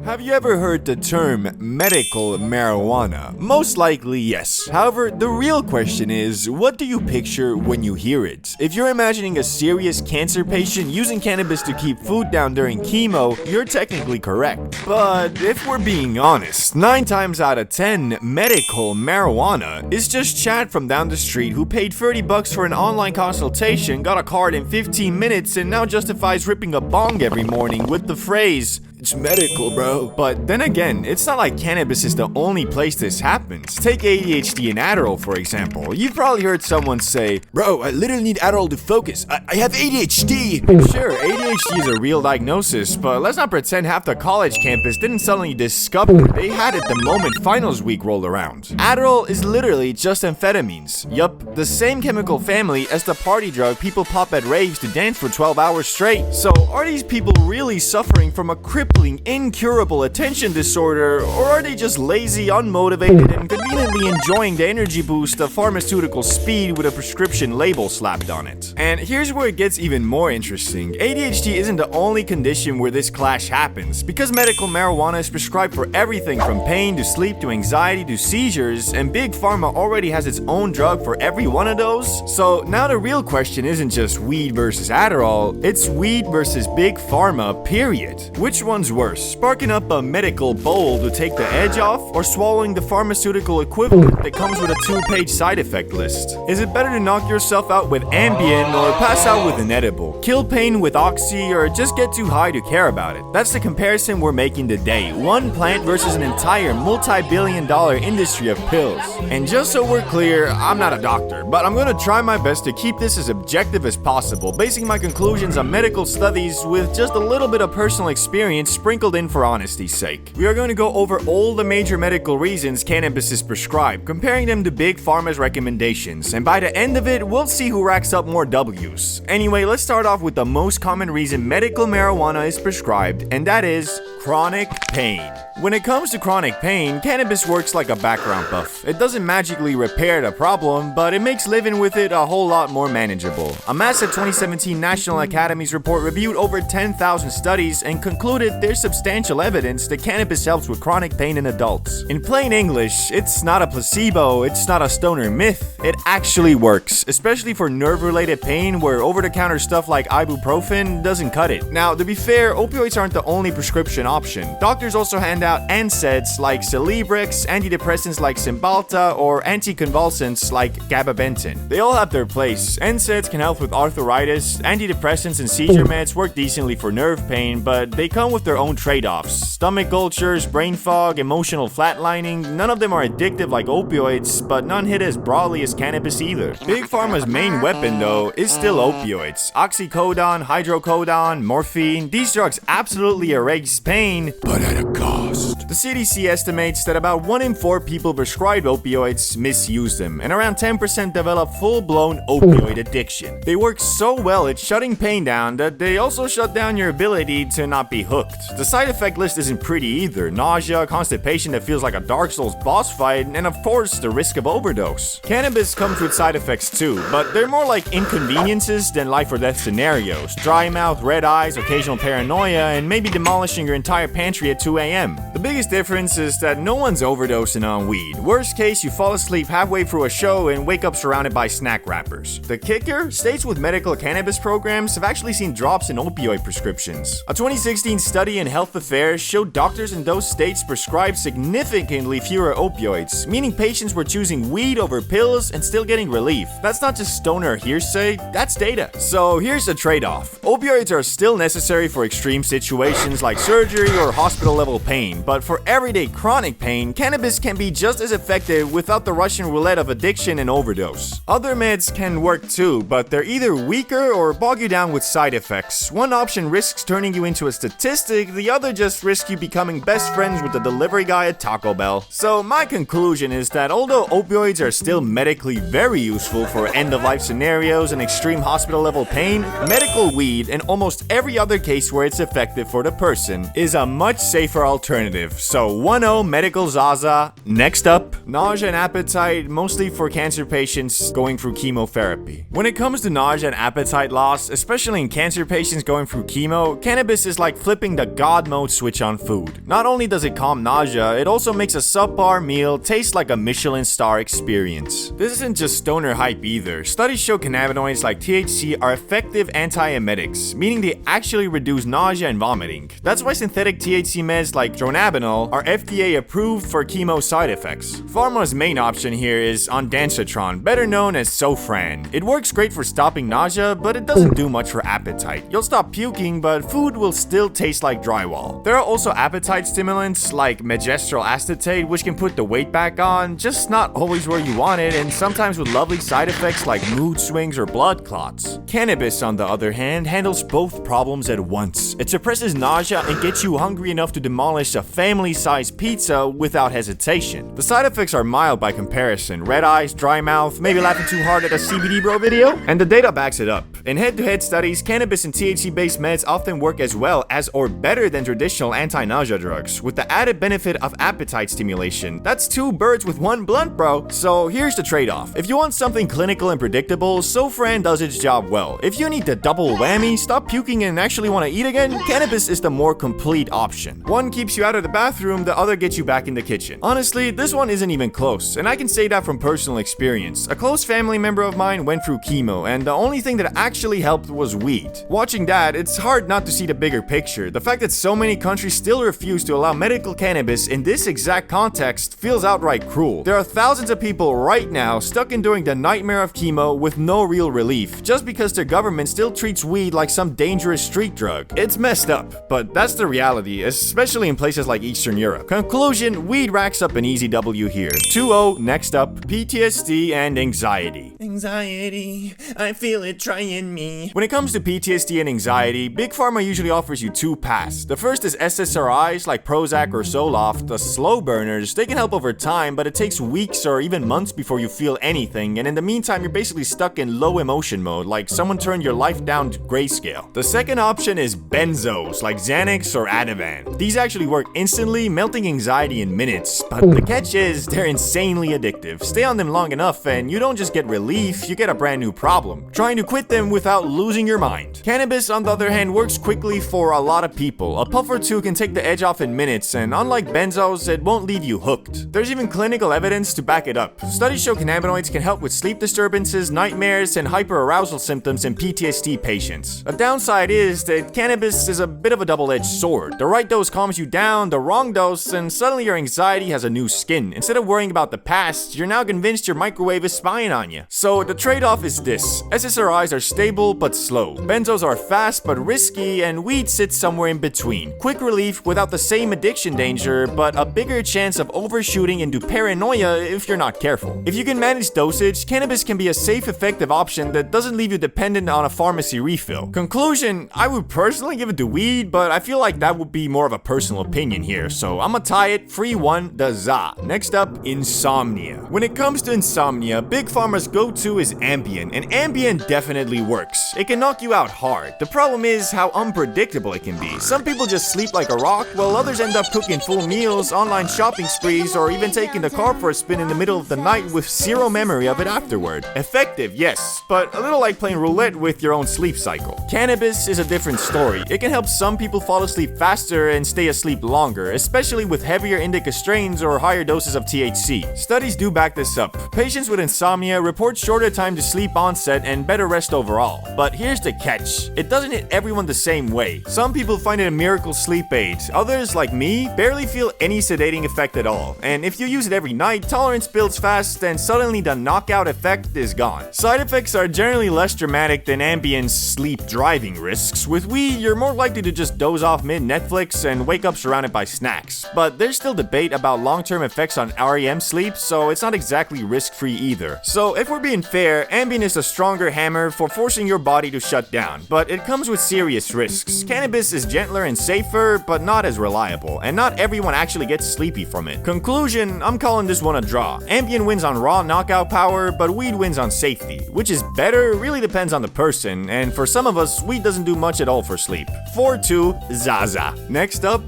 Have you ever heard the term medical marijuana? Most likely, yes. However, the real question is, what do you picture when you hear it? If you're imagining a serious cancer patient using cannabis to keep food down during chemo, you're technically correct. But if we're being honest, 9 times out of 10, medical marijuana is just Chad from down the street who paid $30 for an online consultation, got a card in 15 minutes, and now justifies ripping a bong every morning with the phrase, "It's medical, bro." But then again, it's not like cannabis is the only place this happens. Take ADHD and Adderall, for example. You've probably heard someone say, "Bro, I literally need Adderall to focus. I have ADHD." Sure, ADHD is a real diagnosis, but let's not pretend half the college campus didn't suddenly discover they had it the moment finals week rolled around. Adderall is literally just amphetamines. Yup, the same chemical family as the party drug people pop at raves to dance for 12 hours straight. So are these people really suffering from a crippling, incurable attention disorder, or are they just lazy, unmotivated, and conveniently enjoying the energy boost of pharmaceutical speed with a prescription label slapped on it? And here's where it gets even more interesting. ADHD isn't the only condition where this clash happens. Because medical marijuana is prescribed for everything from pain to sleep to anxiety to seizures, and Big Pharma already has its own drug for every one of those. So now the real question isn't just weed versus Adderall, it's weed versus Big Pharma, period. Which one's worse, sparking up a medical bowl to take the edge off, or swallowing the pharmaceutical equivalent that comes with a 2-page side effect list? Is it better to knock yourself out with Ambien or pass out with an edible? Kill pain with Oxy or just get too high to care about it? That's the comparison we're making today. One plant versus an entire multi-billion-dollar industry of pills. And just so we're clear, I'm not a doctor, but I'm gonna try my best to keep this as objective as possible, basing my conclusions on medical studies with just a little bit of personal experience sprinkled in for honesty's sake. We are going to go over all the major medical reasons cannabis is prescribed, comparing them to Big Pharma's recommendations, and by the end of it, we'll see who racks up more W's. Anyway, let's start off with the most common reason medical marijuana is prescribed, and that is chronic pain. When it comes to chronic pain, cannabis works like a background buff. It doesn't magically repair the problem, but it makes living with it a whole lot more manageable. A massive 2017 National Academies report reviewed over 10,000 studies and concluded there's substantial evidence that cannabis helps with chronic pain in adults. In plain English, it's not a placebo, it's not a stoner myth, it actually works, especially for nerve-related pain where over-the-counter stuff like ibuprofen doesn't cut it. Now, to be fair, opioids aren't the only prescription option. Doctors also hand out NSAIDs like Celebrex, antidepressants like Cymbalta, or anticonvulsants like gabapentin. They all have their place. NSAIDs can help with arthritis, antidepressants and seizure meds work decently for nerve pain, but they come with their own trade-offs. Stomach ulcers, brain fog, emotional flatlining, none of them are addictive like opioids, but none hit as broadly as cannabis either. Big Pharma's main weapon, though, is still opioids. Oxycodone, hydrocodone, morphine, these drugs absolutely erase pain, but at a cost. The CDC estimates that about 1 in 4 people prescribed opioids misuse them, and around 10% develop full-blown opioid addiction. They work so well at shutting pain down that they also shut down your ability to not be hooked. The side effect list isn't pretty either. Nausea, constipation that feels like a Dark Souls boss fight, and of course, the risk of overdose. Cannabis comes with side effects too, but they're more like inconveniences than life or death scenarios. Dry mouth, red eyes, occasional paranoia, and maybe demolishing your entire pantry at 2 a.m. The biggest difference is that no one's overdosing on weed. Worst case, you fall asleep halfway through a show and wake up surrounded by snack wrappers. The kicker? States with medical cannabis programs have actually seen drops in opioid prescriptions. A 2016 study in Health Affairs showed doctors in those states prescribed significantly fewer opioids, meaning patients were choosing weed over pills and still getting relief. That's not just stoner hearsay, that's data. So here's the trade-off. Opioids are still necessary for extreme situations like surgery or hospital-level pain, but for everyday chronic pain, cannabis can be just as effective without the Russian roulette of addiction and overdose. Other meds can work too, but they're either weaker or bog you down with side effects. One option risks turning you into a statistic, the other just risks you becoming best friends with the delivery guy at Taco Bell. So my conclusion is that although opioids are still medically very useful for end-of-life scenarios and extreme hospital-level pain, medical weed, and almost every other case where it's effective for the person, is a much safer alternative. definitive. So 1-0 medical Zaza. Next up, nausea and appetite, mostly for cancer patients going through chemotherapy. When it comes to nausea and appetite loss, especially in cancer patients going through chemo, cannabis is like flipping the God mode switch on food. Not only does it calm nausea, it also makes a subpar meal taste like a Michelin star experience. This isn't just stoner hype either. Studies show cannabinoids like THC are effective antiemetics, meaning they actually reduce nausea and vomiting. That's why synthetic THC meds like dronabinol are FDA approved for chemo side effects. Pharma's main option here is ondansetron, better known as Sofran. It works great for stopping nausea, but it doesn't do much for appetite. You'll stop puking, but food will still taste like drywall. There are also appetite stimulants like magistral acetate, which can put the weight back on, just not always where you want it, and sometimes with lovely side effects like mood swings or blood clots. Cannabis, on the other hand, handles both problems at once. It suppresses nausea and gets you hungry enough to demolish a family-sized pizza without hesitation. The side effects are mild by comparison: red eyes, dry mouth, maybe laughing too hard at a CBDBro video, and the data backs it up. In head-to-head studies, cannabis and THC-based meds often work as well as or better than traditional anti-nausea drugs, with the added benefit of appetite stimulation. That's two birds with one blunt, bro. So here's the trade-off. If you want something clinical and predictable, Sofran does its job well. If you need the double whammy, stop puking and actually want to eat again, cannabis is the more complete option. One keeps you out of the bathroom, the other gets you back in the kitchen. Honestly, this one isn't even close, and I can say that from personal experience. A close family member of mine went through chemo, and the only thing that actually helped was weed. Watching that, it's hard not to see the bigger picture. The fact that so many countries still refuse to allow medical cannabis in this exact context feels outright cruel. There are thousands of people right now stuck enduring the nightmare of chemo with no real relief, just because their government still treats weed like some dangerous street drug. It's messed up, but that's the reality, especially in places like Eastern Europe. Conclusion, weed racks up an easy W here. 2-0, next up, PTSD and anxiety. Anxiety, I feel it trying me. When it comes to PTSD and anxiety, Big Pharma usually offers you two paths. The first is SSRIs like Prozac or Zoloft, the slow burners. They can help over time, but it takes weeks or even months before you feel anything, and in the meantime, you're basically stuck in low emotion mode, like someone turned your life down to grayscale. The second option is benzos, like Xanax or Ativan. These actually work instantly, melting anxiety in minutes, but the catch is they're insanely addictive. Stay on them long enough and you don't just get relief, you get a brand new problem, trying to quit them without losing your mind. Cannabis, on the other hand, works quickly for a lot of people. A puff or two can take the edge off in minutes, and unlike benzos, it won't leave you hooked. There's even clinical evidence to back it up. Studies show cannabinoids can help with sleep disturbances, nightmares, and hyperarousal symptoms in PTSD patients. A downside is that cannabis is a bit of a double-edged sword. The right dose calms you down, the wrong dose, and suddenly your anxiety has a new skin. Instead of worrying about the past, you're now convinced your microwave is spying on you. So the trade-off is this: SSRIs are stable but slow, benzos are fast but risky, and weed sits somewhere in between. Quick relief without the same addiction danger, but a bigger chance of overshooting into paranoia if you're not careful. If you can manage dosage, cannabis can be a safe, effective option that doesn't leave you dependent on a pharmacy refill. Conclusion, I would personally give it to weed, but I feel like that would be more of a personal opinion here, so I'ma tie it 3-1 the za. Next up, insomnia. When it comes to insomnia, Big Pharma's go-to is Ambien, and Ambien definitely works. It can knock you out hard. The problem is how unpredictable it can be. Some people just sleep like a rock, while others end up cooking full meals, online shopping sprees, or even taking the car for a spin in the middle of the night with zero memory of it afterward. Effective, yes, but a little like playing roulette with your own sleep cycle. Cannabis is a different story. It can help some people fall asleep faster and stay asleep longer, especially with heavier indica strains or higher doses of THC. Studies do back this up. Patients with insomnia report shorter time to sleep onset and better rest overall. But here's the catch. It doesn't hit everyone the same way. Some people find it a miracle sleep aid. Others, like me, barely feel any sedating effect at all. And if you use it every night, tolerance builds fast and suddenly the knockout effect is gone. Side effects are generally less dramatic than Ambien's sleep driving risks. With weed, you're more likely to just doze off mid-Netflix and wake up surrounded by snacks. But there's still debate about long-term effects on REM sleep, so it's not exactly risk-free either. So if we're being fair, Ambien is a stronger hammer for forcing your body to shut down, but it comes with serious risks. Cannabis is gentler and safer, but not as reliable, and not everyone actually gets sleepy from it. Conclusion, I'm calling this one a draw. Ambien wins on raw knockout power, but weed wins on safety. Which is better really depends on the person, and for some of us, weed doesn't do much at all for sleep. 4-2 Zaza. Next up,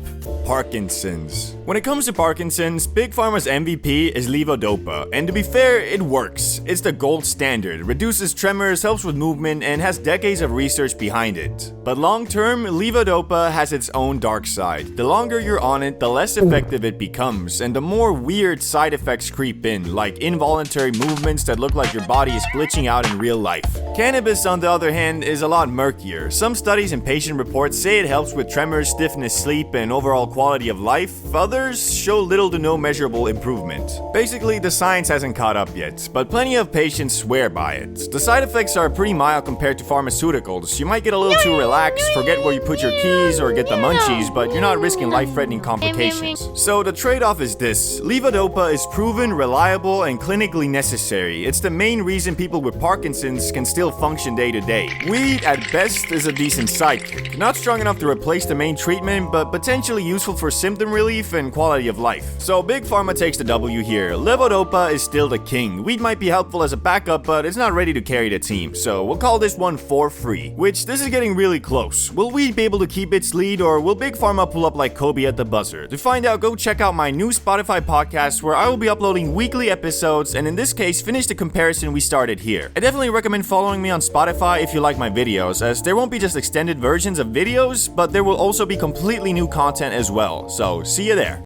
Parkinson's. When it comes to Parkinson's, Big Pharma's MVP is levodopa, and to be fair, it works. It's the gold standard, reduces tremors, helps with movement, and has decades of research behind it. But long-term, levodopa has its own dark side. The longer you're on it, the less effective it becomes, and the more weird side effects creep in, like involuntary movements that look like your body is glitching out in real life. Cannabis, on the other hand, is a lot murkier. Some studies and patient reports say it helps with tremors, stiffness, sleep, and overall quality of life. Others show little to no measurable improvement. Basically, the science hasn't caught up yet, but plenty of patients swear by it. The side effects are pretty mild compared to pharmaceuticals. You might get a little too relaxed, forget where you put your keys, or get the munchies, but you're not risking life-threatening complications. So the trade-off is this. Levodopa is proven, reliable, and clinically necessary. It's the main reason people with Parkinson's can still function day to day. Weed, at best, is a decent sidekick. Not strong enough to replace the main treatment, but potentially useful for symptom relief and quality of life. So Big Pharma takes the W here. Levodopa is still the king. Weed might be helpful as a backup, but it's not ready to carry the team. So we'll call this one for free, which this is getting really close. Will weed be able to keep its lead, or will Big Pharma pull up like Kobe at the buzzer? To find out, go check out my new Spotify podcast where I will be uploading weekly episodes, and in this case, finish the comparison we started here. I definitely recommend following me on Spotify if you like my videos, as there won't be just extended versions of videos, but there will also be completely new content as well. So see you there.